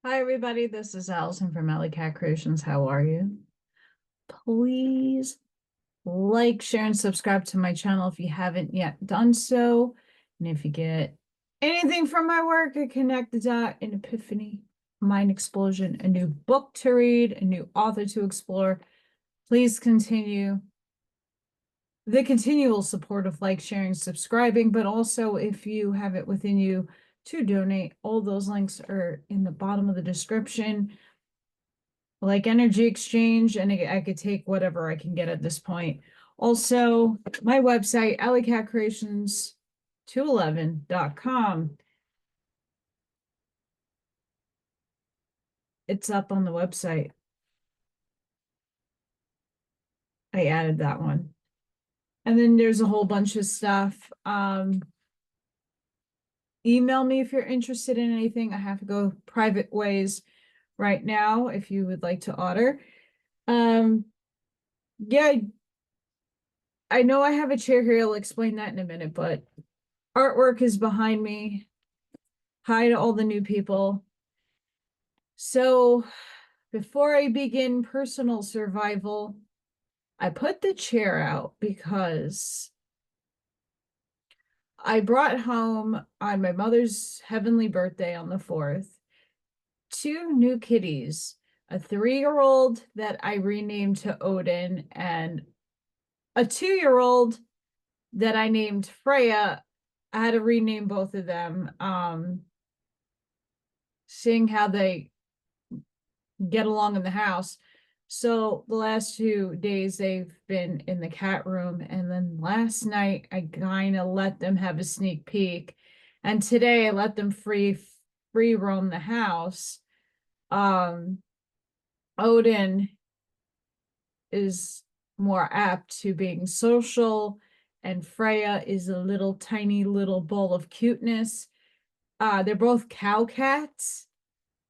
Hi, everybody. This is Allison from Allykatkreations. How are you? Please like, share, and subscribe to my channel if you haven't yet done so. And if you get anything from my work, a connect the dot, an epiphany, mind explosion, a new book to read, a new author to explore, please continue the continual support of like, sharing, subscribing, but also if you have it within you to donate, all those links are in the bottom of the description. Like energy exchange, and I could take whatever I can get at this point. Also, my website, AllyKatzkreations211.com. It's up on the website. I added that one. And then there's a whole bunch of stuff. Email me if you're interested in anything. I have to go private ways right now if you would like to order. Yeah, I know I have a chair here. I'll explain that in a minute, but artwork is behind me. Hi to all the new people. So before I begin personal survival, I put the chair out because I brought home on my mother's heavenly birthday on the 4th, 2 new kitties, a 3-year-old that I renamed to Odin and a 2-year-old that I named Freya. I had to rename both of them, seeing how they get along in the house. So the last 2 days they've been in the cat room, and then last night I kind of let them have a sneak peek, and today I let them free roam the house. Odin is more apt to being social, and Freya is a little tiny little ball of cuteness. They're both cow cats,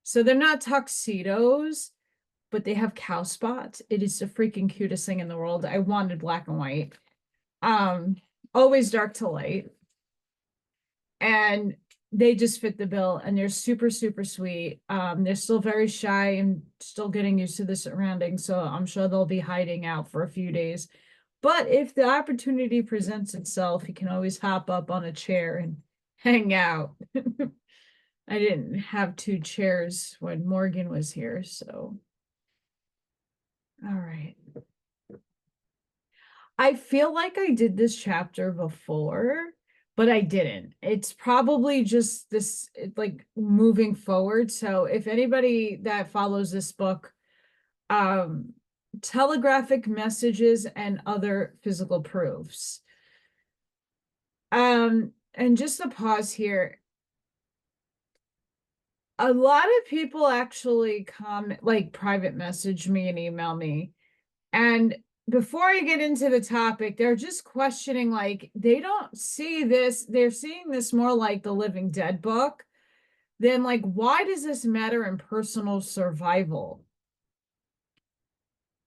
so they're not tuxedos, but they have cow spots. It is the freaking cutest thing in the world. I wanted black and white. Always dark to light. And they just fit the bill, and they're super, super sweet. They're still very shy and still getting used to the surroundings, so I'm sure they'll be hiding out for a few days. But if the opportunity presents itself, you can always hop up on a chair and hang out. I didn't have 2 chairs when Morgan was here, so. All right. I feel like I did this chapter before, but I didn't. It's probably just this, like, moving forward. So if anybody that follows this book, telegraphic messages and other physical proofs. And just a pause here. A lot of people actually like private message me and email me. And before I get into the topic, they're just questioning, like, they don't see this. They're seeing this more like the Living Dead book than like, why does this matter in personal survival?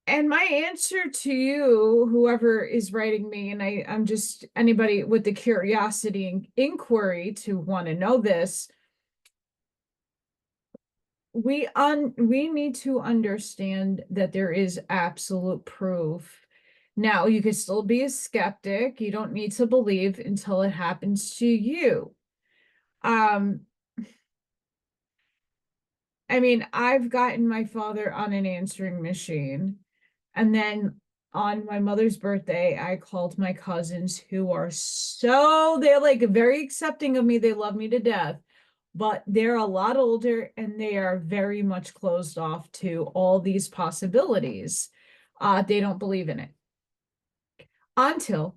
And my answer to you, whoever is writing me, and I'm just anybody with the curiosity and inquiry to want to know this, we need to understand that there is absolute proof. Now, you can still be a skeptic. You don't need to believe until it happens to you. I mean, I've gotten my father on an answering machine, and then on my mother's birthday, I called my cousins, who are they're like very accepting of me. They love me to death, but they're a lot older and they are very much closed off to all these possibilities. They don't believe in it until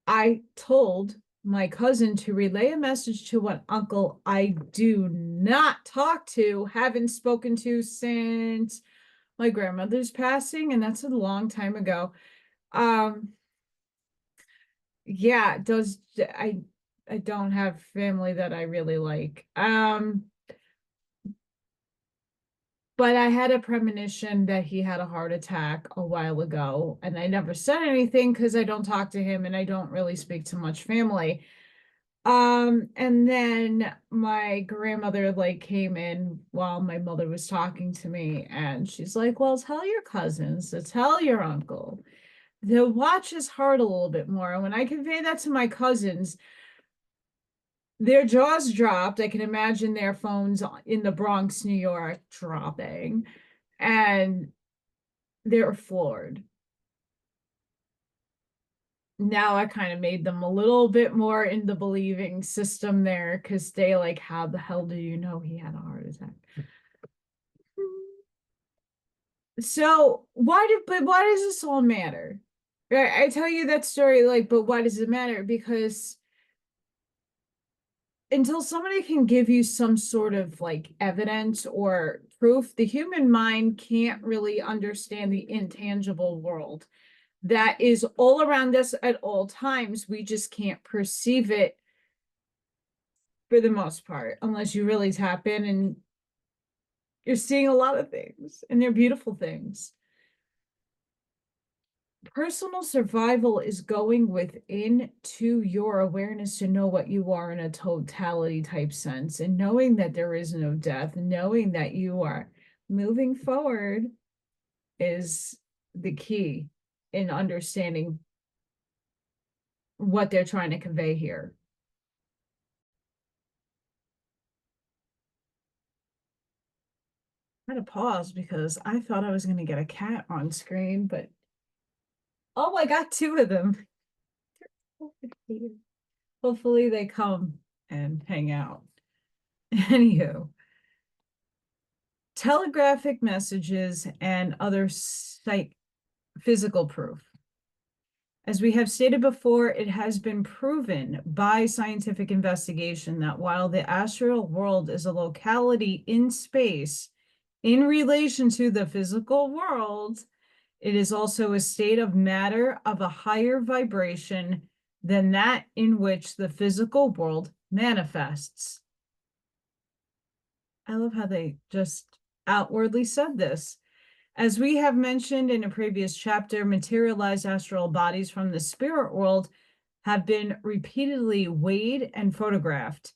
I told my cousin to relay a message to an uncle I do not talk to, haven't spoken to since my grandmother's passing, and that's a long time ago. Yeah, I don't have family that I really like. But I had a premonition that he had a heart attack a while ago, and I never said anything because I don't talk to him and I don't really speak to much family. And then my grandmother like came in while my mother was talking to me, and she's like, well, tell your cousins to tell your uncle to watch his heart a little bit more. And when I convey that to my cousins, their jaws dropped. I can imagine their phones in the Bronx, New York, dropping, and they're floored. Now I kind of made them a little bit more in the believing system there, because they like, how the hell do you know he had a heart attack? So but why does this all matter? I tell you that story like, but why does it matter? Because until somebody can give you some sort of like evidence or proof, the human mind can't really understand the intangible world that is all around us at all times. We just can't perceive it for the most part, unless you really tap in and you're seeing a lot of things, and they're beautiful things. Personal survival is going within to your awareness to know what you are in a totality type sense, and knowing that there is no death, knowing that you are moving forward is the key in understanding what they're trying to convey here. I had to pause because I thought I was going to get a cat on screen, but oh, I got two of them. Hopefully they come and hang out. Anywho, telegraphic messages and other physical proof. As we have stated before, it has been proven by scientific investigation that while the astral world is a locality in space in relation to the physical world, it is also a state of matter of a higher vibration than that in which the physical world manifests. I love how they just outwardly said this. As we have mentioned in a previous chapter, materialized astral bodies from the spirit world have been repeatedly weighed and photographed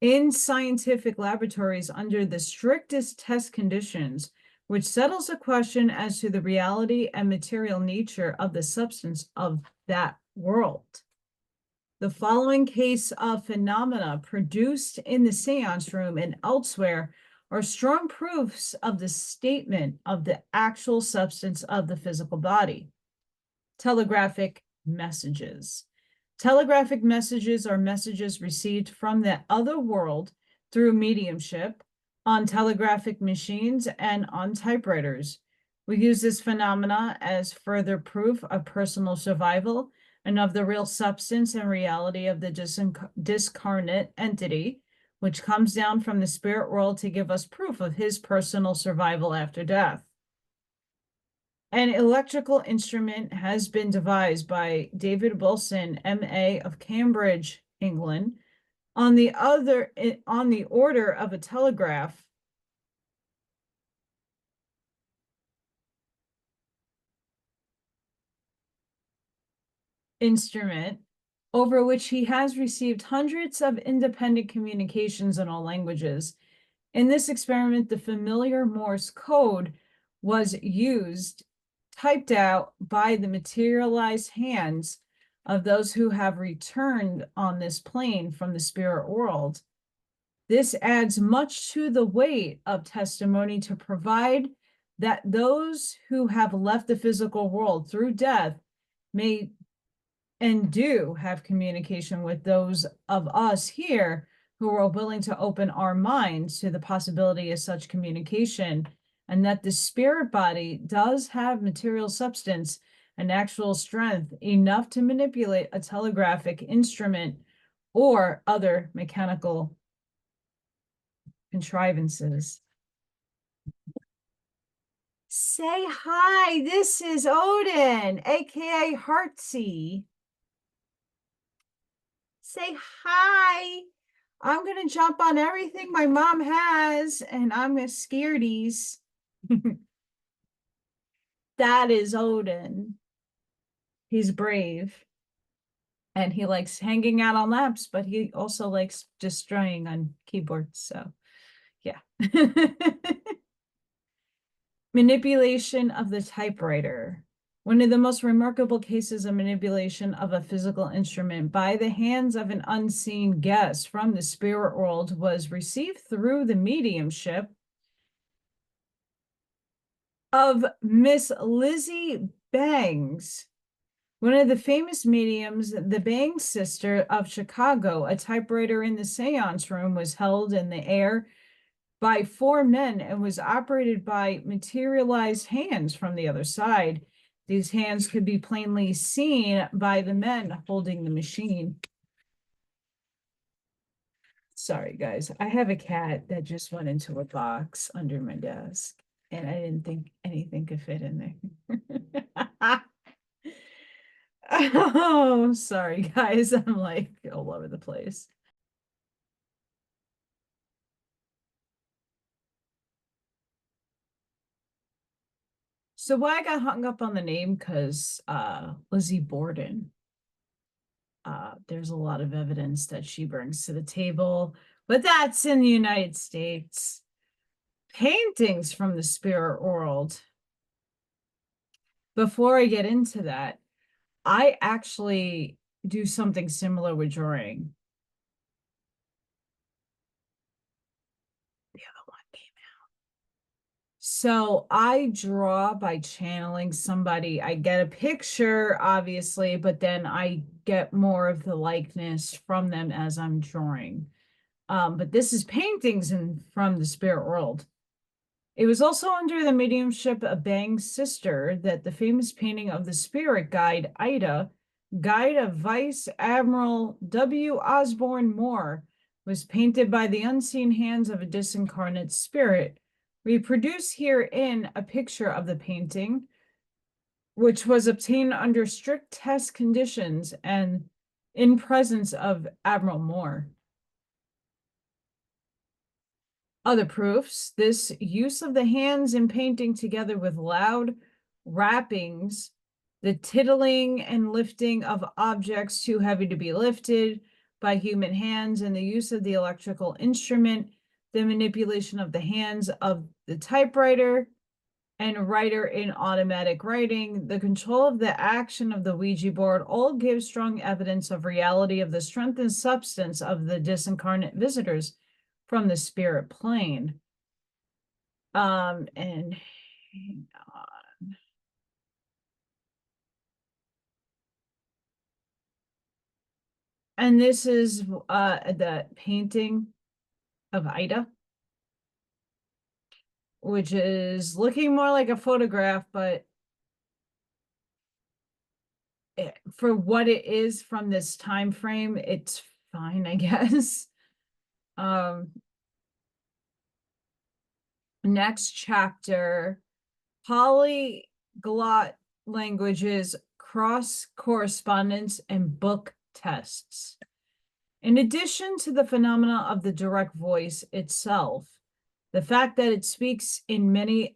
in scientific laboratories under the strictest test conditions, which settles a question as to the reality and material nature of the substance of that world. The following case of phenomena produced in the seance room and elsewhere are strong proofs of the statement of the actual substance of the physical body. Telegraphic messages. Telegraphic messages are messages received from the other world through mediumship, on telegraphic machines, and on typewriters. We use this phenomena as further proof of personal survival and of the real substance and reality of the discarnate entity, which comes down from the spirit world to give us proof of his personal survival after death. An electrical instrument has been devised by David Wilson, M.A. of Cambridge, England, on the order of a telegraph instrument, over which he has received hundreds of independent communications in all languages. In this experiment, the familiar Morse code was used, typed out by the materialized hands of those who have returned on this plane from the spirit world. This adds much to the weight of testimony to provide that those who have left the physical world through death may and do have communication with those of us here who are willing to open our minds to the possibility of such communication, and that the spirit body does have material substance and actual strength enough to manipulate a telegraphic instrument or other mechanical contrivances. Say hi, this is Odin, aka Heartsy. Say hi. I'm gonna jump on everything my mom has, and I'm gonna scaredies. That is Odin. He's brave. And he likes hanging out on laps, but he also likes destroying on keyboards. So, yeah. Manipulation of the typewriter. One of the most remarkable cases of manipulation of a physical instrument by the hands of an unseen guest from the spirit world was received through the mediumship of Miss Lizzie Bangs, one of the famous mediums. The Bangs sister of Chicago. A typewriter in the seance room was held in the air by 4 men and was operated by materialized hands from the other side. These hands could be plainly seen by the men holding the machine. Sorry, guys. I have a cat that just went into a box under my desk, and I didn't think anything could fit in there. Oh, sorry, guys. I'm like all over the place. So why I got hung up on the name, because Lizzie Borden, there's a lot of evidence that she brings to the table, but that's in the United States. Paintings from the spirit world. Before I get into that, I actually do something similar with drawing. The other one came out. So I draw by channeling somebody. I get a picture, obviously, but then I get more of the likeness from them as I'm drawing. But this is paintings from the spirit world. It was also under the mediumship of Bang's sister that the famous painting of the spirit guide Ida, guide of Vice Admiral W. Osborne Moore, was painted by the unseen hands of a disincarnate spirit. We produce herein a picture of the painting, which was obtained under strict test conditions and in presence of Admiral Moore. Other proofs: this use of the hands in painting together with loud rappings, the tittling and lifting of objects too heavy to be lifted by human hands, and the use of the electrical instrument, the manipulation of the hands of the typewriter and writer in automatic writing, the control of the action of the Ouija board, all give strong evidence of reality of the strength and substance of the disincarnate visitors from the spirit plane. And hang on. And this is the painting of Ida, which is looking more like a photograph, but for what it is from this time frame, it's fine, I guess. Next chapter, polyglot languages, cross correspondence, and book tests. In addition to the phenomena of the direct voice itself, the fact that it speaks in many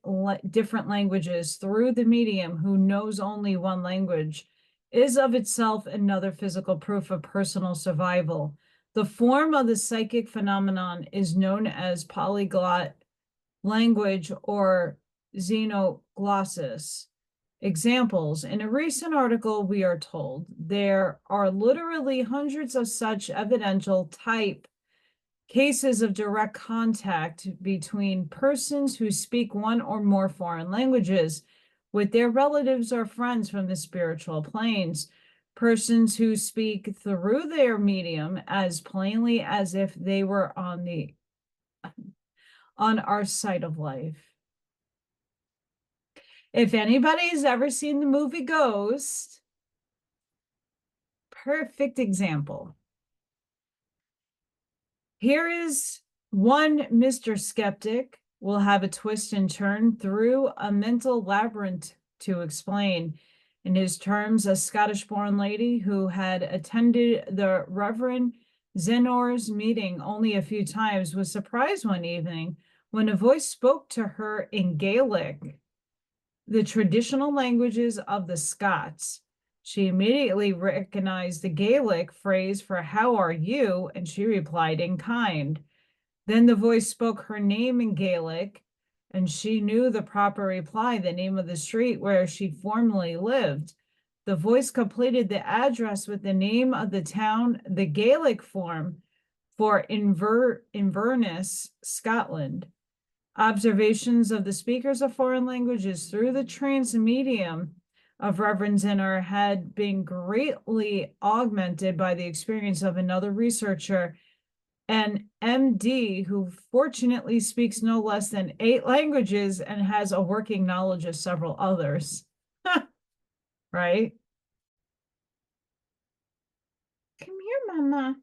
different languages through the medium who knows only one language is of itself another physical proof of personal survival. The form of the psychic phenomenon is known as polyglot language or xenoglossus. Examples: in a recent article, we are told there are literally hundreds of such evidential type cases of direct contact between persons who speak one or more foreign languages with their relatives or friends from the spiritual planes, persons who speak through their medium as plainly as if they were on our side of life. If anybody's ever seen the movie Ghost, perfect example. Here is one Mr. Skeptic will have a twist and turn through a mental labyrinth to explain. In his terms, a Scottish-born lady who had attended the Reverend Zenor's meeting only a few times was surprised one evening when a voice spoke to her in Gaelic, the traditional languages of the Scots. She immediately recognized the Gaelic phrase for "how are you?" and she replied in kind. Then the voice spoke her name in Gaelic, and she knew the proper reply, the name of the street where she formerly lived. The voice completed the address with the name of the town, the Gaelic form for Inverness, Scotland. Observations of the speakers of foreign languages through the transmedium of Reverend Zinner had been greatly augmented by the experience of another researcher, an MD, who fortunately speaks no less than 8 languages and has a working knowledge of several others. Right? Come here, Mama.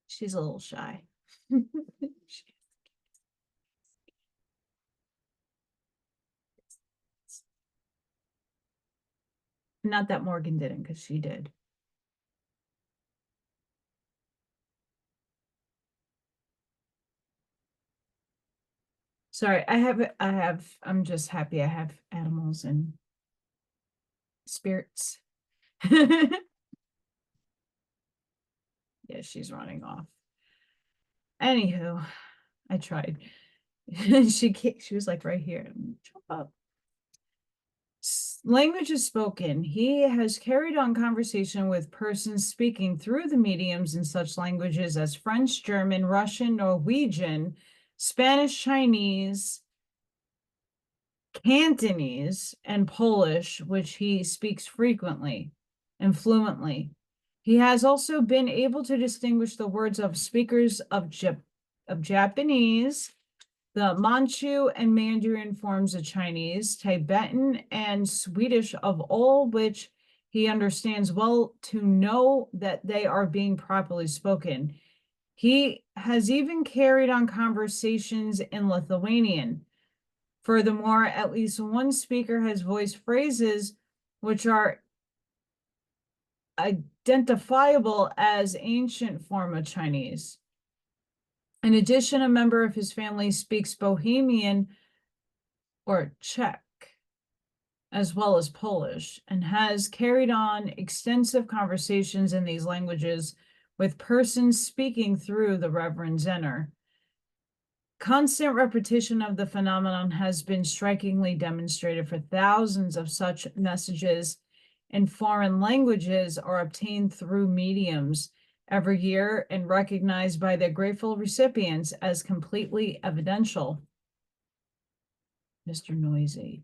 She's a little shy. Not that Morgan didn't, because she did. Sorry, I'm just happy I have animals and spirits. Yeah, she's running off. Anywho, I tried. She was like right here. Jump up. Language is spoken. He has carried on conversation with persons speaking through the mediums in such languages as French, German, Russian, Norwegian, Spanish, Chinese, Cantonese, and Polish, which he speaks frequently and fluently. He has also been able to distinguish the words of speakers of Japanese, the Manchu and Mandarin forms of Chinese, Tibetan, and Swedish, of all which he understands well to know that they are being properly spoken. He has even carried on conversations in Lithuanian. Furthermore, at least one speaker has voiced phrases which are identifiable as ancient form of Chinese. In addition, a member of his family speaks Bohemian or Czech, as well as Polish, and has carried on extensive conversations in these languages with persons speaking through the Reverend Zenner. Constant repetition of the phenomenon has been strikingly demonstrated, for thousands of such messages in foreign languages are obtained through mediums every year and recognized by their grateful recipients as completely evidential. Mr. Noisy.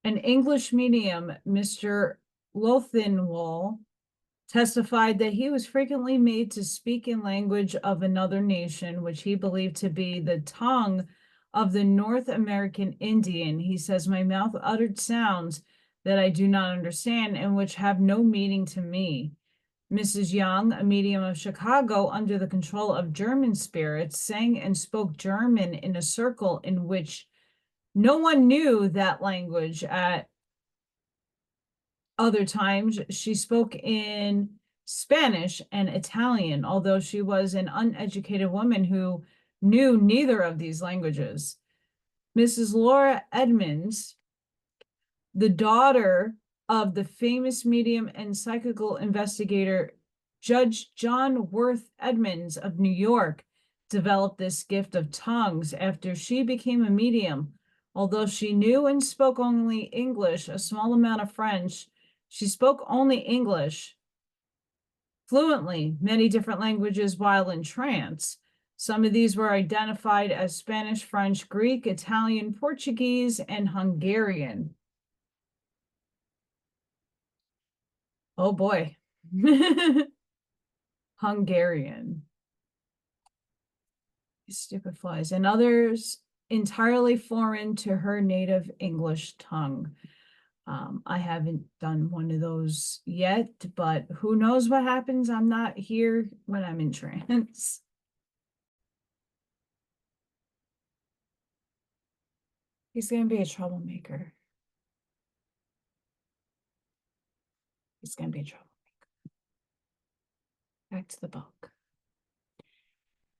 An English medium, Mr. Lothinwall, testified that he was frequently made to speak in language of another nation, which he believed to be the tongue of the North American Indian. He says, "My mouth uttered sounds that I do not understand and which have no meaning to me." Mrs. Young, a medium of Chicago under the control of German spirits, sang and spoke German in a circle in which no one knew that language. At other times, she spoke in Spanish and Italian, although she was an uneducated woman who knew neither of these languages. Mrs. Laura Edmonds, the daughter of the famous medium and psychical investigator Judge John Worth Edmonds of New York, developed this gift of tongues after she became a medium. Although she knew and spoke only English, a small amount of French, she spoke only English fluently, many different languages while in trance. Some of these were identified as Spanish, French, Greek, Italian, Portuguese, and Hungarian. Oh boy. Hungarian. These stupid flies. And others entirely foreign to her native English tongue. I haven't done one of those yet, but who knows what happens? I'm not here when I'm in trance. He's going to be a troublemaker. He's going to be a troublemaker. Back to the book.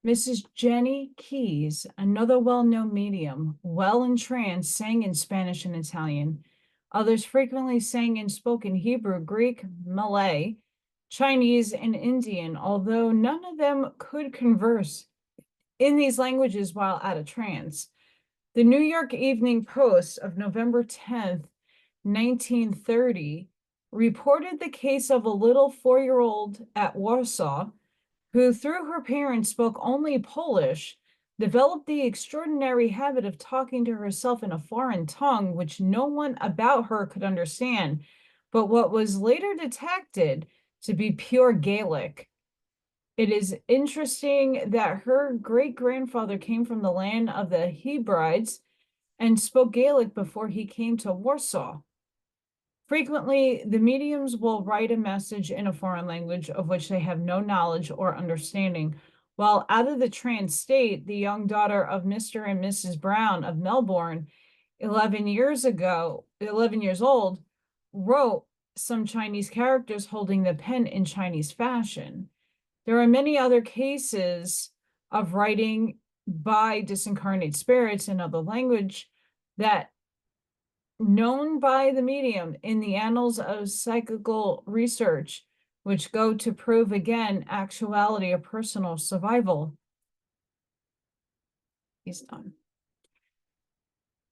Mrs. Jenny Keyes, another well-known medium, well entranced, sang in Spanish and Italian. Others frequently sang and spoke in Hebrew, Greek, Malay, Chinese, and Indian, although none of them could converse in these languages while out of trance. The New York Evening Post of November 10th, 1930, reported the case of a little 4-year-old at Warsaw who, through her parents, spoke only Polish, developed the extraordinary habit of talking to herself in a foreign tongue, which no one about her could understand, but what was later detected to be pure Gaelic. It is interesting that her great-grandfather came from the land of the Hebrides and spoke Gaelic before he came to Warsaw. Frequently, the mediums will write a message in a foreign language of which they have no knowledge or understanding. While out of the trance state, the young daughter of Mr. and Mrs. Brown of Melbourne, 11 years old, wrote some Chinese characters holding the pen in Chinese fashion. There are many other cases of writing by disincarnate spirits in other language that known by the medium in the annals of psychical research, which go to prove again actuality of personal survival. He's done.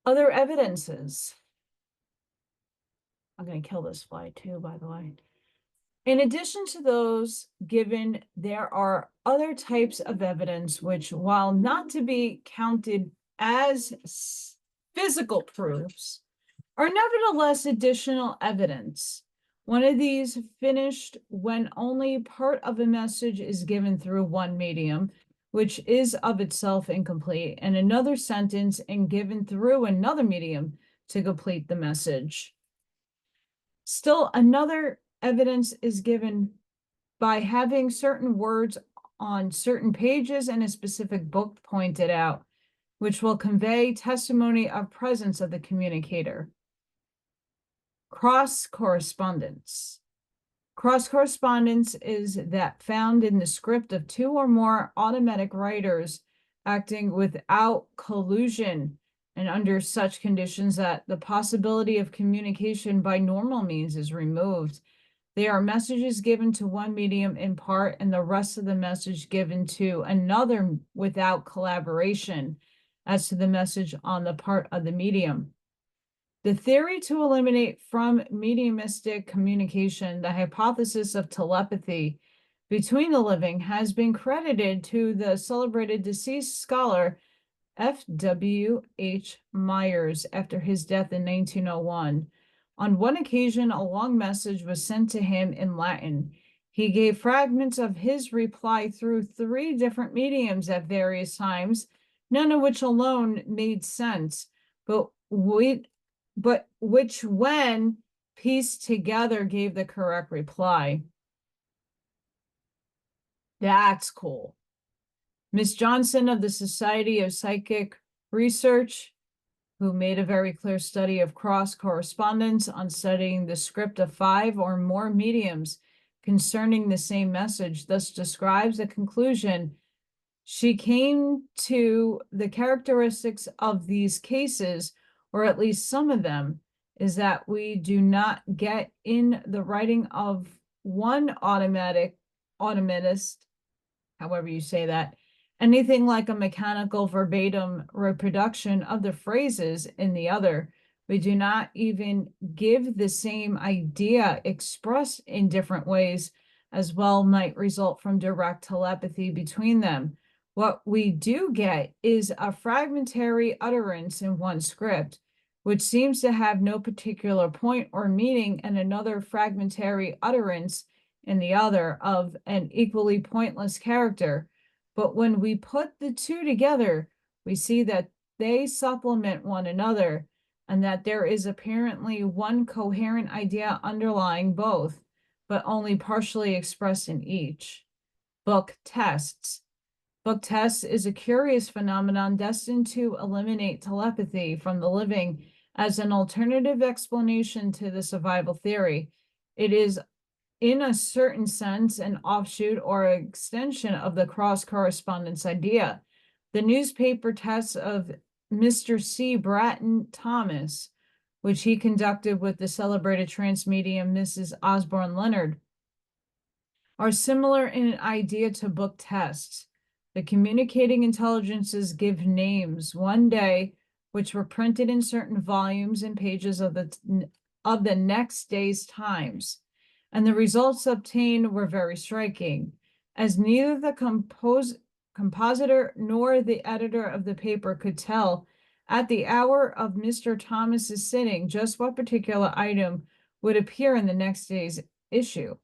Other evidences. I'm going to kill this fly too, by the way. In addition to those given, there are other types of evidence which, while not to be counted as physical proofs, are nevertheless additional evidence. One of these finished when only part of a message is given through one medium, which is of itself incomplete, and another sentence and given through another medium to complete the message. Still, another evidence is given by having certain words on certain pages in a specific book pointed out, which will convey testimony of presence of the communicator. Cross correspondence. Cross correspondence is that found in the script of two or more automatic writers acting without collusion and under such conditions that the possibility of communication by normal means is removed. They are messages given to one medium in part and the rest of the message given to another without collaboration as to the message on the part of the medium. The theory to eliminate from mediumistic communication the hypothesis of telepathy between the living has been credited to the celebrated deceased scholar F.W.H. Myers after his death in 1901. On one occasion, a long message was sent to him in Latin. He gave fragments of his reply through 3 different mediums at various times, none of which alone made sense, but which, when pieced together, gave the correct reply. That's cool. Miss Johnson of the Society of Psychic Research, who made a very clear study of cross correspondence on studying the script of 5 or more mediums concerning the same message, thus describes a conclusion. She came to the characteristics of these cases, or at least some of them, is that we do not get in the writing of one automatist, however you say that, anything like a mechanical verbatim reproduction of the phrases in the other. We do not even give the same idea expressed in different ways, as well might result from direct telepathy between them. What we do get is a fragmentary utterance in one script, which seems to have no particular point or meaning, and another fragmentary utterance in the other of an equally pointless character. But when we put the two together, we see that they supplement one another, and that there is apparently one coherent idea underlying both, but only partially expressed in each. Book tests. Book tests is a curious phenomenon destined to eliminate telepathy from the living as an alternative explanation to the survival theory. It is in a certain sense, an offshoot or extension of the cross-correspondence idea. The newspaper tests of Mr. C. Bratton Thomas, which he conducted with the celebrated trance medium Mrs. Osborne Leonard, are similar in an idea to book tests. The communicating intelligences give names one day, which were printed in certain volumes and pages of the next day's Times, and the results obtained were very striking, as neither the compositor nor the editor of the paper could tell at the hour of Mr. Thomas's sitting just what particular item would appear in the next day's issue.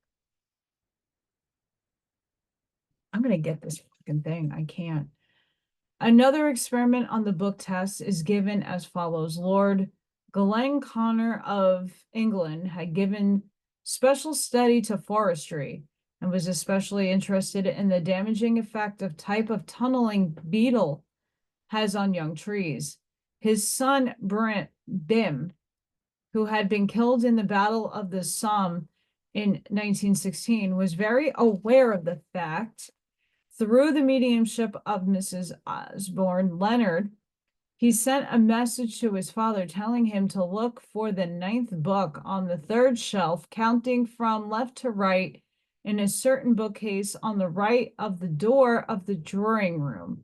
I'm going to get this fucking thing. I can't. Another experiment on the book test is given as follows. Lord Glenconner of England had given special study to forestry and was especially interested in the damaging effect of type of tunneling beetle has on young trees. His son, Bim, who had been killed in the Battle of the Somme in 1916, was very aware of the fact. Through the mediumship of Mrs. Osborne Leonard, he sent a message to his father telling him to look for the 9th book on the 3rd shelf, counting from left to right in a certain bookcase on the right of the door of the drawing room.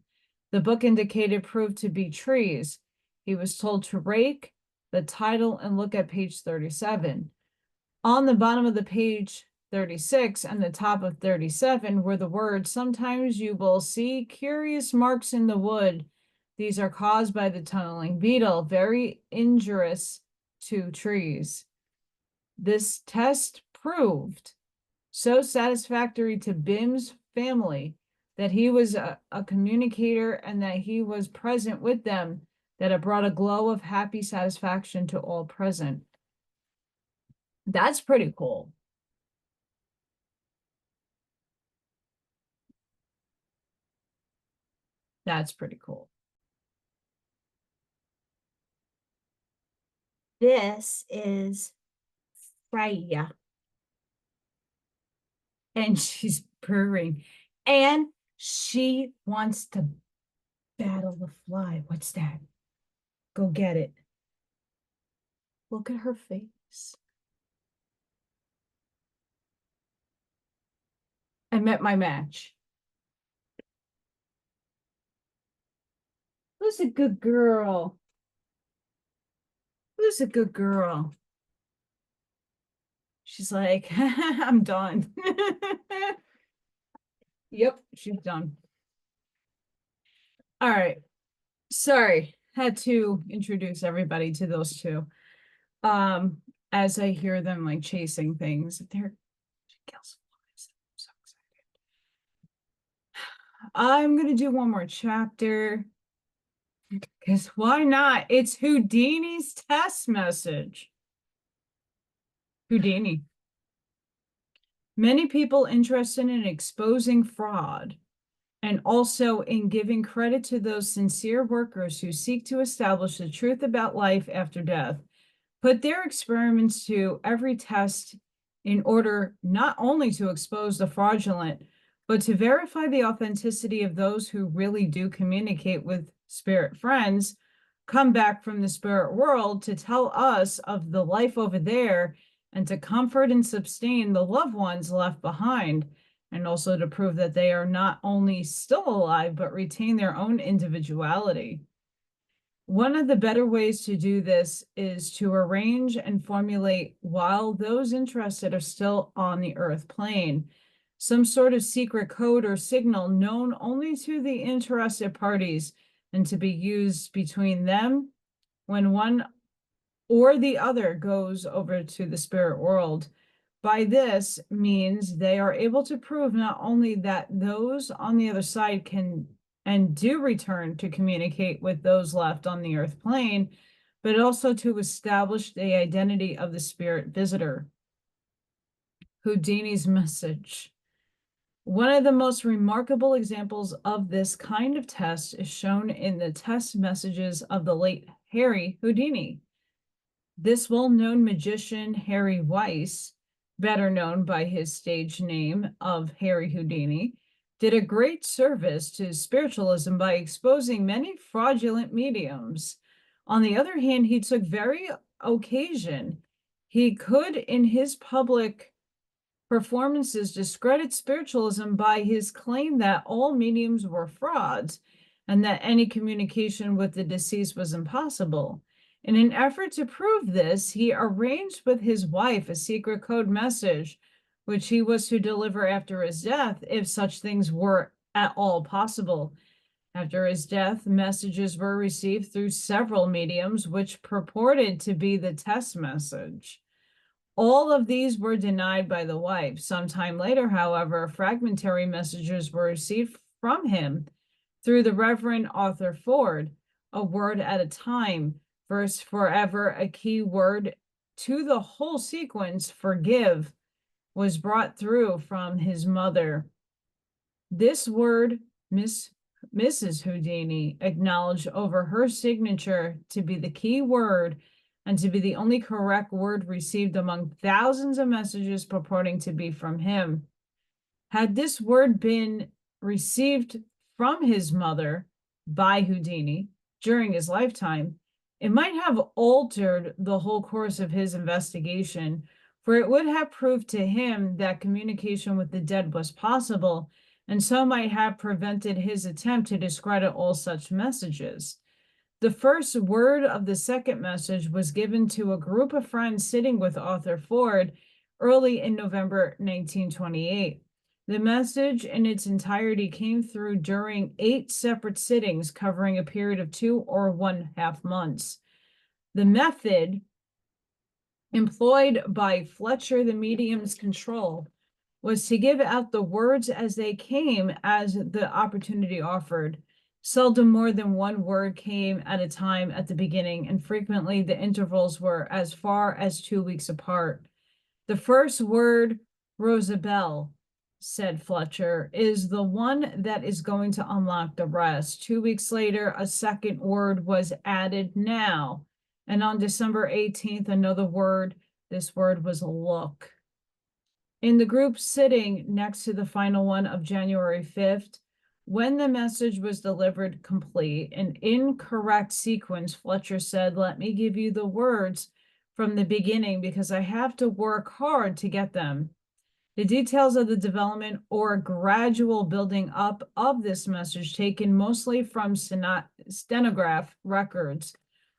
The book indicated proved to be Trees. He was told to rake the title and look at page 37. On the bottom of the page 36 and the top of 37 were the words, "Sometimes you will see curious marks in the wood. These are caused by the tunneling beetle, very injurious to trees." This test proved so satisfactory to Bim's family that he was a communicator and that he was present with them, that it brought a glow of happy satisfaction to all present. That's pretty cool. That's pretty cool. This is Freya. And she's purring. And she wants to battle the fly. What's that? Go get it. Look at her face. I met my match. Who's a good girl? Who's a good girl? She's like, I'm done. Yep, she's done. All right. Sorry, had to introduce everybody to those two. As I hear them like chasing things, they're kills flies. I'm so excited. I'm gonna do one more chapter. Because why not? It's Houdini's test message. Houdini. Many people interested in exposing fraud and also in giving credit to those sincere workers who seek to establish the truth about life after death put their experiments to every test in order not only to expose the fraudulent, but to verify the authenticity of those who really do communicate with spirit friends, come back from the spirit world to tell us of the life over there and to comfort and sustain the loved ones left behind, and also to prove that they are not only still alive, but retain their own individuality. One of the better ways to do this is to arrange and formulate, while those interested are still on the earth plane, some sort of secret code or signal known only to the interested parties and to be used between them when one or the other goes over to the spirit world. By this means they are able to prove not only that those on the other side can and do return to communicate with those left on the earth plane, but also to establish the identity of the spirit visitor. Houdini's message. One of the most remarkable examples of this kind of test is shown in the test messages of the late Harry Houdini. This well-known magician, Harry Weiss, better known by his stage name of Harry Houdini, did a great service to spiritualism by exposing many fraudulent mediums. On the other hand, he took very occasion. He could, in his public performances, discredit spiritualism by his claim that all mediums were frauds and that any communication with the deceased was impossible. In an effort to prove this, he arranged with his wife a secret code message, which he was to deliver after his death, if such things were at all possible. After his death, messages were received through several mediums, which purported to be the test message. All of these were denied by the wife. Sometime later, however, fragmentary messages were received from him through the Reverend Arthur Ford, a word at a time, verse forever, a key word to the whole sequence, forgive, was brought through from his mother. This word, Mrs. Houdini acknowledged over her signature to be the key word and to be the only correct word received among thousands of messages purporting to be from him. Had this word been received from his mother by Houdini during his lifetime, it might have altered the whole course of his investigation, for it would have proved to him that communication with the dead was possible, and so might have prevented his attempt to discredit all such messages. The first word of the second message was given to a group of friends sitting with Arthur Ford early in November 1928. The message in its entirety came through during 8 separate sittings covering a period of 2 or 1/2 months. The method employed by Fletcher, the medium's control, was to give out the words as they came as the opportunity offered. Seldom more than one word came at a time at the beginning, and frequently the intervals were as far as 2 weeks apart. The first word, Rosabelle, said Fletcher, is the one that is going to unlock the rest. 2 weeks later, a second word was added, now. And on December 18th, another word. This word was look. In the group sitting next to the final one of January 5th, when the message was delivered complete, an incorrect sequence, Fletcher said, let me give you the words from the beginning because I have to work hard to get them. The details of the development or gradual building up of this message, taken mostly from stenograph records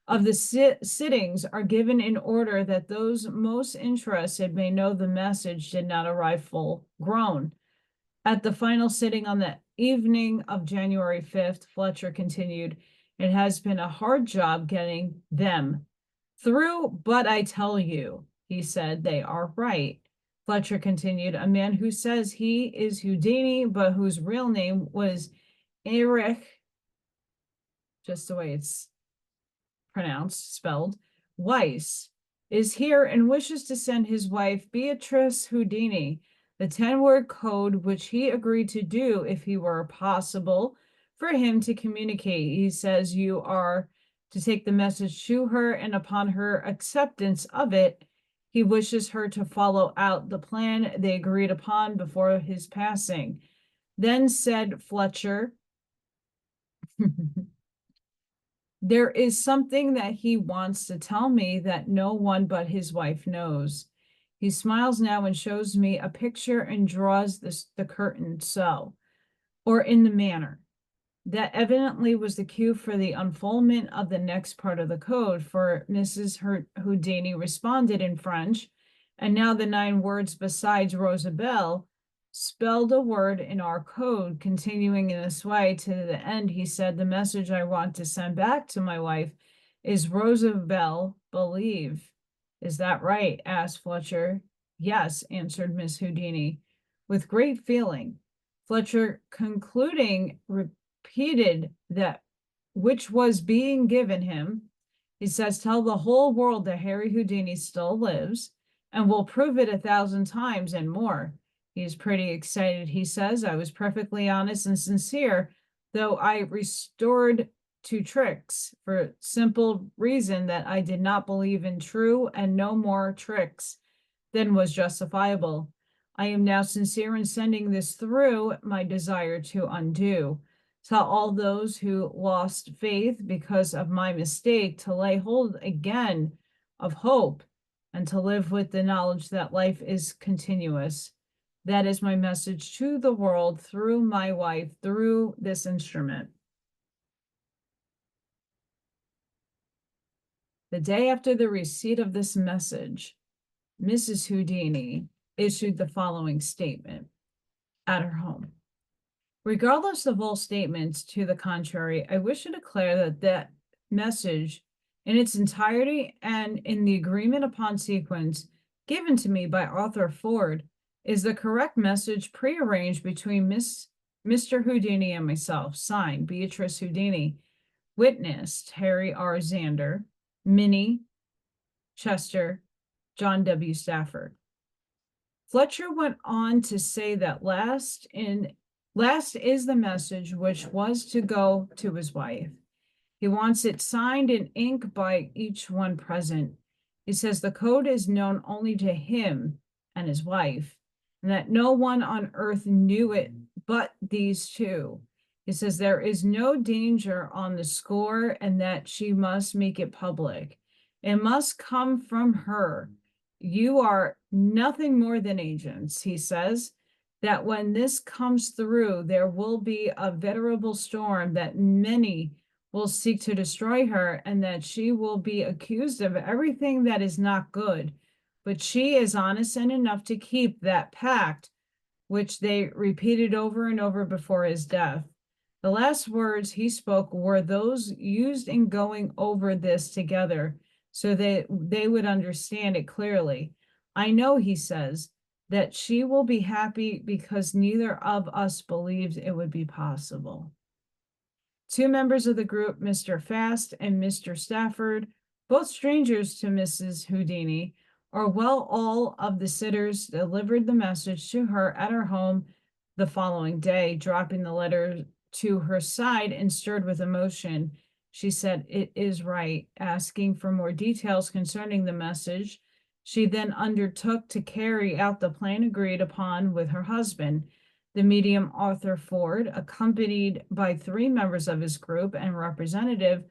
of the sittings, are given in order that those most interested may know the message did not arrive full grown. At the final sitting on the evening of January 5th, Fletcher continued, it has been a hard job getting them through, but I tell you, he said, they are right. Fletcher continued, a man who says he is Houdini, but whose real name was Erich, just the way it's pronounced, spelled, Weiss, is here and wishes to send his wife, Beatrice Houdini, the 10-word code which he agreed to do if he were possible for him to communicate. He says you are to take the message to her, and upon her acceptance of it, he wishes her to follow out the plan they agreed upon before his passing. Then said Fletcher, there is something that he wants to tell me that no one but his wife knows. He smiles now and shows me a picture and draws the curtain so, or in the manner. That evidently was the cue for the unfoldment of the next part of the code, for Mrs. Houdini responded in French, and now the 9 words besides Rosabelle spelled a word in our code. Continuing in this way to the end, he said, the message I want to send back to my wife is Rosabelle, believe. Is that right? Asked Fletcher. Yes, answered Miss Houdini, with great feeling. Fletcher, concluding, repeated that which was being given him. He says, tell the whole world that Harry Houdini still lives and will prove it 1,000 times and more. He is pretty excited, he says. I was perfectly honest and sincere, though I restored to tricks for simple reason that I did not believe in true and no more tricks. then was justifiable. I am now sincere in sending this through my desire to undo. Tell all those who lost faith because of my mistake to lay hold again of hope and to live with the knowledge that life is continuous. That is my message to the world through my wife, through this instrument. The day after the receipt of this message, Mrs. Houdini issued the following statement at her home. Regardless of all statements to the contrary, I wish to declare that that message in its entirety and in the agreement upon sequence given to me by Arthur Ford is the correct message prearranged between Mr. Houdini and myself. Signed, Beatrice Houdini. Witnessed, Harry R. Zander, Minnie Chester, John W. Stafford. Fletcher went on to say that last is the message which was to go to his wife. He wants it signed in ink by each one present. He says the code is known only to him and his wife, and that no one on earth knew it but these two. He says there is no danger on the score and that she must make it public. It must come from her. You are nothing more than agents, he says, that when this comes through, there will be a veritable storm that many will seek to destroy her and that she will be accused of everything that is not good. But she is honest and enough to keep that pact, which they repeated over and over before his death. The last words he spoke were those used in going over this together, so that they would understand it clearly. I know, he says, that she will be happy because neither of us believed it would be possible. Two members of the group, Mr. Fast and Mr. Stafford, both strangers to Mrs. Houdini, or well, all of the sitters delivered the message to her at her home the following day, dropping the letter to her side and stirred with emotion. She said, "It is right," asking for more details concerning the message. She then undertook to carry out the plan agreed upon with her husband. The medium Arthur Ford, accompanied by 3 members of his group and representative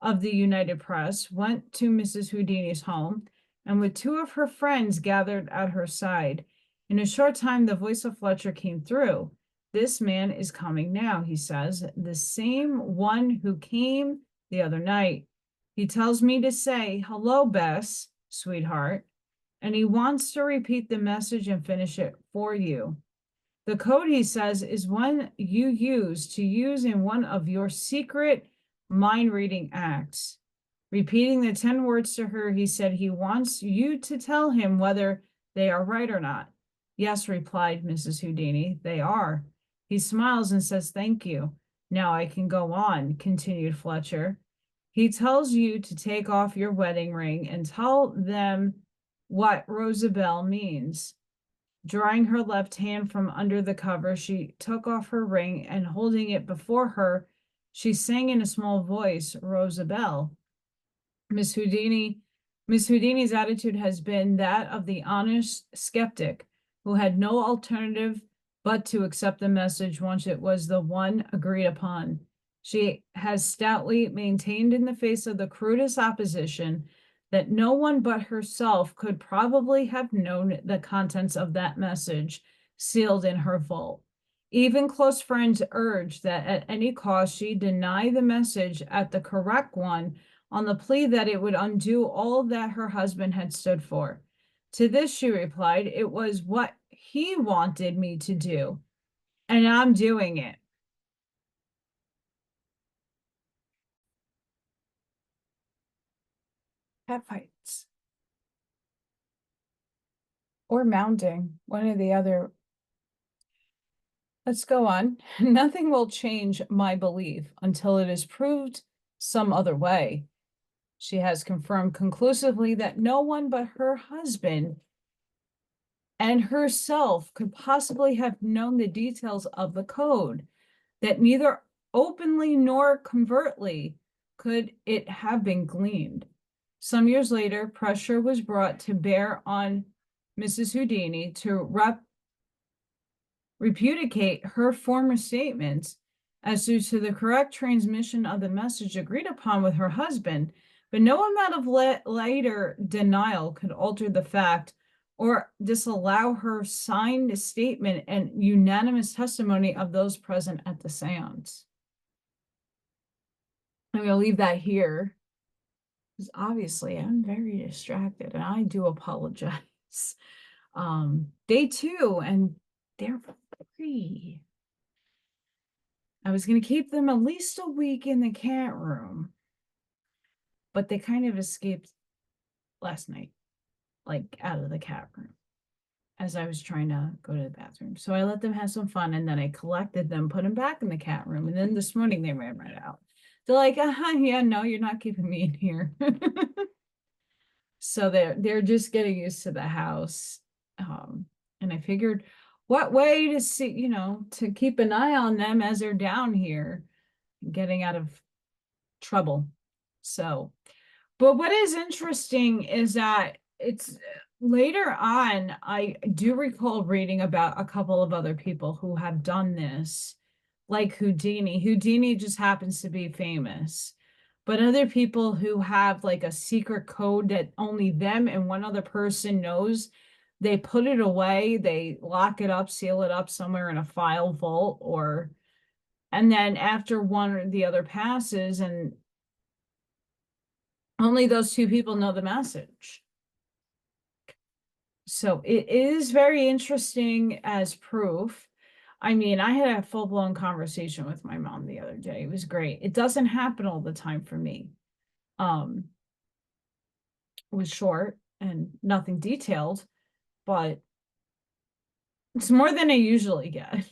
of the United Press, went to Mrs. Houdini's home, and with 2 of her friends gathered at her side. In a short time, the voice of Fletcher came through. "This man is coming now," he says, "the same one who came the other night. He tells me to say, 'Hello, Bess, sweetheart,' and he wants to repeat the message and finish it for you. The code," he says, "is one you use in one of your secret mind-reading acts." Repeating the 10 words to her, he said he wants you to tell him whether they are right or not. "Yes," replied Mrs. Houdini, "they are." He smiles and says, "Thank you. Now I can go on," continued Fletcher. "He tells you to take off your wedding ring and tell them what Rosabelle means." Drawing her left hand from under the cover, she took off her ring and holding it before her, she sang in a small voice, "Rosabelle." Miss Houdini's attitude has been that of the honest skeptic who had no alternative but to accept the message once it was the one agreed upon. She has stoutly maintained in the face of the crudest opposition that no one but herself could probably have known the contents of that message sealed in her vault. Even close friends urged that at any cost she deny the message at the correct one on the plea that it would undo all that her husband had stood for. To this she replied, "It was what he wanted me to do, and I'm doing it." Cat fights. Or mounting, one or the other. Let's go on. "Nothing will change my belief until it is proved some other way. She has confirmed conclusively that no one but her husband and herself could possibly have known the details of the code, that neither openly nor covertly could it have been gleaned. Some years later, pressure was brought to bear on Mrs. Houdini to repudiate her former statements as due to the correct transmission of the message agreed upon with her husband, but no amount of later denial could alter the fact or disallow her signed statement and unanimous testimony of those present at the seance. I'm going to leave that here because obviously I'm very distracted and I do apologize. Day 2, and they're free. I was going to keep them at least a week in the cat room, but they kind of escaped last night, like out of the cat room as I was trying to go to the bathroom. So I let them have some fun, and then I collected them, put them back in the cat room, and then this morning they ran right out. They're like, yeah, no, you're not keeping me in here. So they're just getting used to the house. And I figured, what way to see, you know, to keep an eye on them as they're down here, getting out of trouble. So, but what is interesting is that it's later on, I do recall reading about a couple of other people who have done this, like Houdini. Houdini just happens to be famous. But other people who have like a secret code that only them and one other person knows, they put it away, they lock it up, seal it up somewhere in a file vault, or, and then after one or the other passes, and only those two people know the message. So it is very interesting as proof. I mean, I had a full-blown conversation with my mom the other day. It was great. It doesn't happen all the time for me. It was short and nothing detailed, but it's more than I usually get.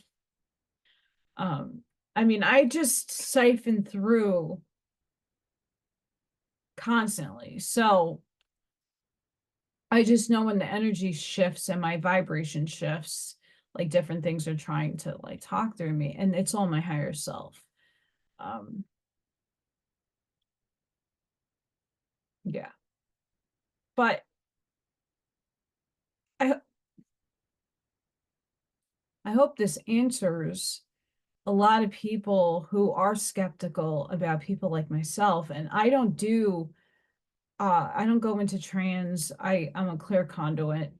I mean, I just siphon through constantly. So I just know when the energy shifts and my vibration shifts, like different things are trying to like talk through me, and it's all my higher self. Yeah. But I hope this answers a lot of people who are skeptical about people like myself. And I don't go into trance. I'm a clear conduit.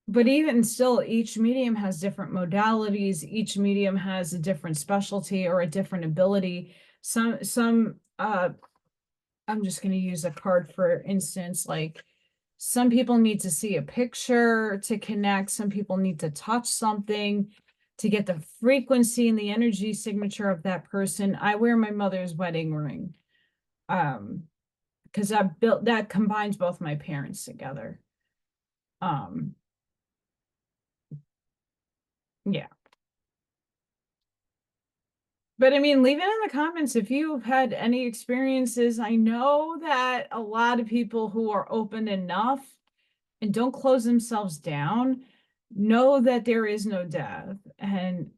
But even still, each medium has different modalities. Each medium has a different specialty or a different ability. I'm just going to use a card for instance, like some people need to see a picture to connect. Some people need to touch something to get the frequency and the energy signature of that person. I wear my mother's wedding ring because that combines both my parents together. Yeah. But I mean, leave it in the comments if you've had any experiences. I know that a lot of people who are open enough and don't close themselves down know that there is no death. And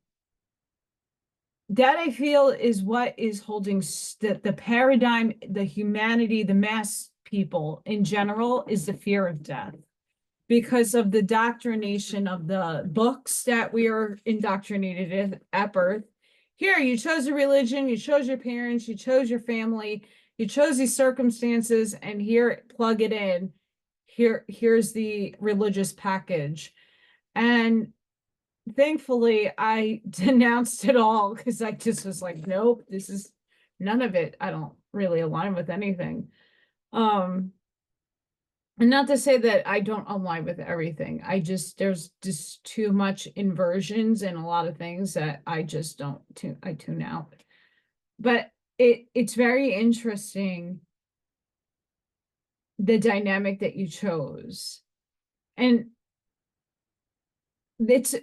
that, I feel, is what is holding the paradigm, the humanity, the mass people in general, is the fear of death. Because of the doctrination of the books that we are indoctrinated at birth. Here, you chose a religion, you chose your parents, you chose your family, you chose these circumstances, and here, plug it in. Here's the religious package. And thankfully, I denounced it all because I just was like, nope, this is none of it. I don't really align with anything. And not to say that I don't align with everything. There's just too much inversions and a lot of things that I just don't I tune out. But it's very interesting, the dynamic that you chose. And it's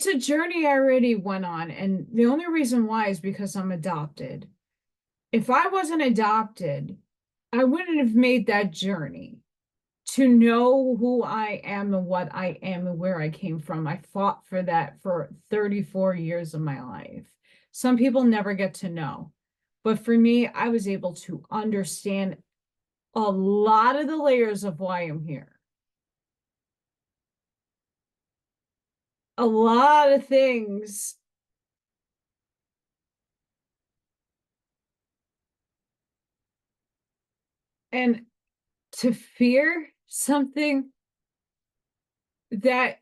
a journey I already went on. And the only reason why is because I'm adopted. If I wasn't adopted, I wouldn't have made that journey to know who I am and what I am and where I came from. I fought for that for 34 years of my life. Some people never get to know. But for me, I was able to understand a lot of the layers of why I'm here. A lot of things. And to fear something that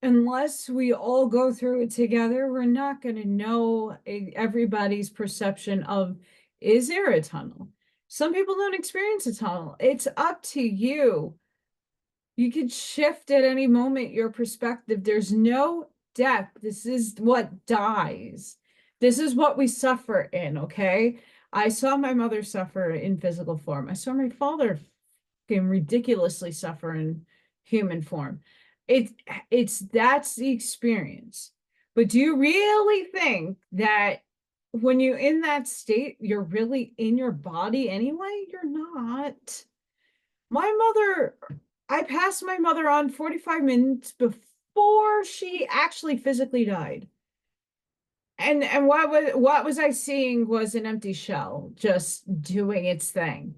unless we all go through it together, we're not going to know everybody's perception of, is there a tunnel? Some people don't experience a tunnel. It's up to you. You can shift at any moment your perspective. There's no death. This is what dies. This is what we suffer in, okay? I saw my mother suffer in physical form. I saw my father ridiculously suffer in human form. It's that's the experience. But do you really think that when you're in that state, you're really in your body anyway? You're not. My mother, I passed my mother on 45 minutes before she actually physically died. And what was I seeing was an empty shell just doing its thing.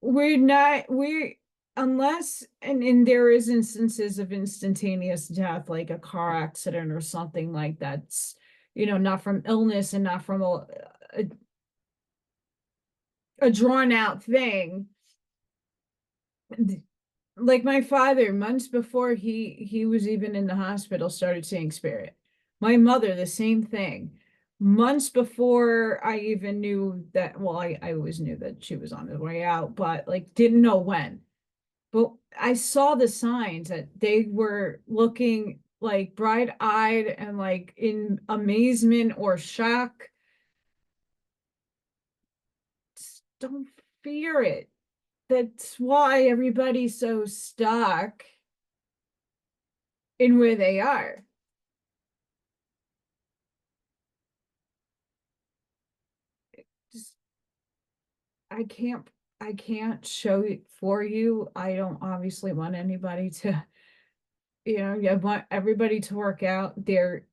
We're not we unless and there is instances of instantaneous death, like a car accident or something like that's, not from illness and not from a drawn out thing. Like my father, months before he was even in the hospital, started seeing spirit. My mother, the same thing. Months before I even knew that, well, I always knew that she was on the way out, but like didn't know when. But I saw the signs that they were looking like bright-eyed and like in amazement or shock. Just don't fear it. That's why everybody's so stuck in where they are. Just I can't show it for you. I don't obviously want anybody to, I want everybody to work out their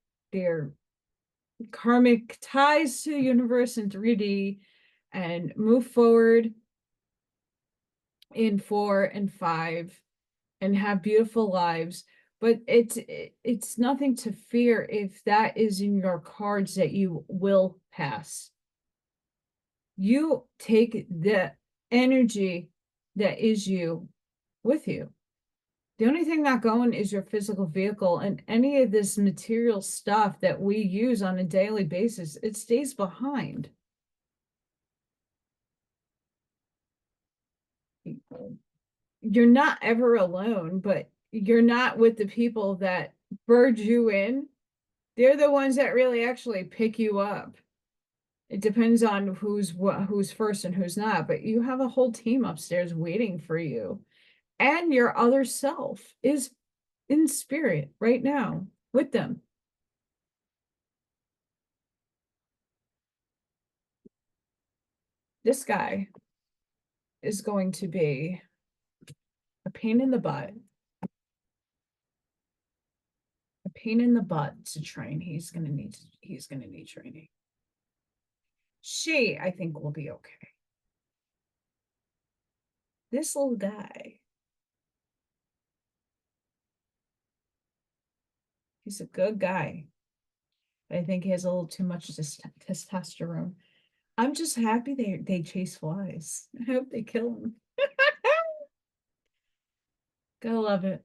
karmic ties to the universe in 3D and move forward in 4 and 5 and have beautiful lives. But it's nothing to fear if that is in your cards that you will pass. You take the energy that is you with you. The only thing not going is your physical vehicle, and any of this material stuff that we use on a daily basis, it stays behind. You're not ever alone, but you're not with the people that bird you in. They're the ones that really actually pick you up. It depends on who's first and who's not, but you have a whole team upstairs waiting for you. And your other self is in spirit right now with them. This guy is going to be a pain in the butt. A pain in the butt to train. He's gonna need training. She, I think, will be okay. This little guy, he's a good guy. I think he has a little too much testosterone. I'm just happy they chase flies. I hope they kill them. Gotta love it.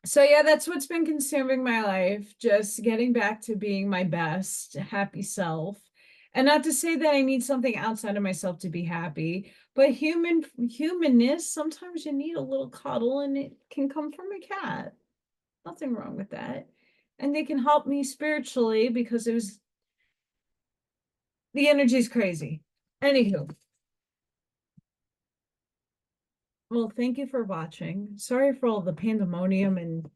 So yeah, that's what's been consuming my life. Just getting back to being my best, happy self. And not to say that I need something outside of myself to be happy, but humanness, sometimes you need a little cuddle, and it can come from a cat. Nothing wrong with that. And they can help me spiritually because the energy's crazy. Anywho, well, thank you for watching. Sorry for all the pandemonium, and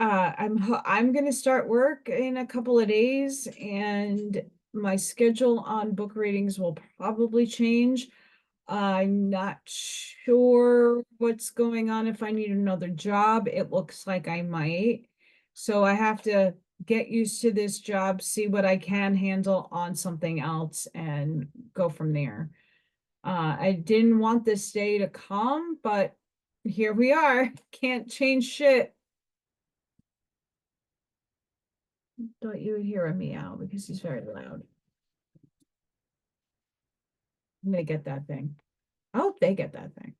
I'm gonna start work in a couple of days, and my schedule on book readings will probably change. I'm not sure what's going on if I need another job. It looks like I might. So I have to get used to this job, see what I can handle on something else, and go from there. I didn't want this day to come, but here we are. Can't change shit. Thought you would hear a meow because he's very loud. I'm gonna get that thing. I hope they get that thing.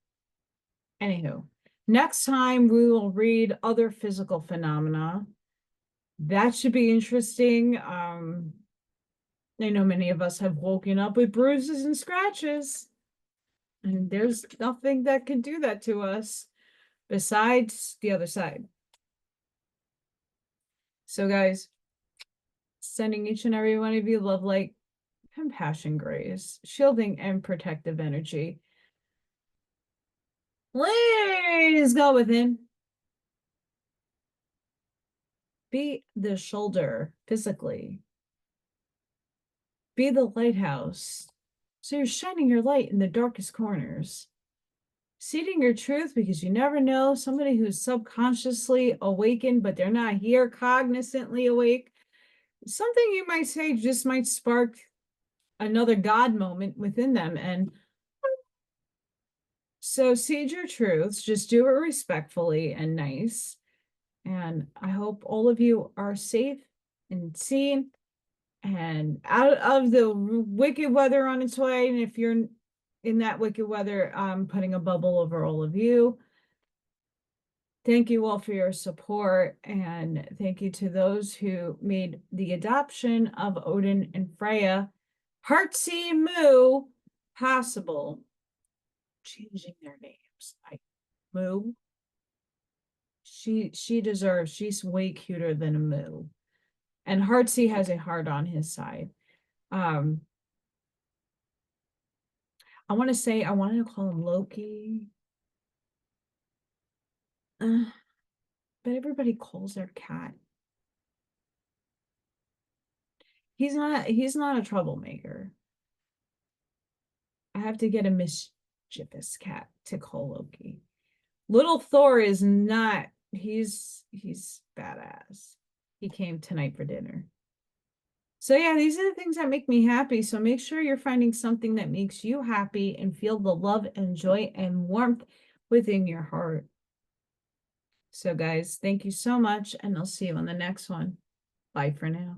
Anywho, next time we will read other physical phenomena. That should be interesting. I know many of us have woken up with bruises and scratches, and there's nothing that can do that to us besides the other side. So guys, sending each and every one of you love, light, compassion, grace, shielding, and protective energy. Please go within. Be the shoulder physically. Be the lighthouse. So you're shining your light in the darkest corners. Seeding your truth, because you never know, somebody who's subconsciously awakened, but they're not here cognizantly awake. Something you might say just might spark another God moment within them. And so seed your truths, just do it respectfully and nice. And I hope all of you are safe and seen and out of the wicked weather on its way. And if you're in that wicked weather, I'm putting a bubble over all of you. Thank you all for your support, and thank you to those who made the adoption of Odin and Freya, Heartsea Moo, possible. Changing their names. Moo. She deserves, she's way cuter than a Moo. And Heartsea has a heart on his side. I want to say, I wanted to call him Loki. But everybody calls their cat. He's not a troublemaker. I have to get a mischievous cat to call Loki. Little Thor is not, he's badass. He came tonight for dinner. So yeah, these are the things that make me happy. So make sure you're finding something that makes you happy and feel the love and joy and warmth within your heart. So guys, thank you so much, and I'll see you on the next one. Bye for now.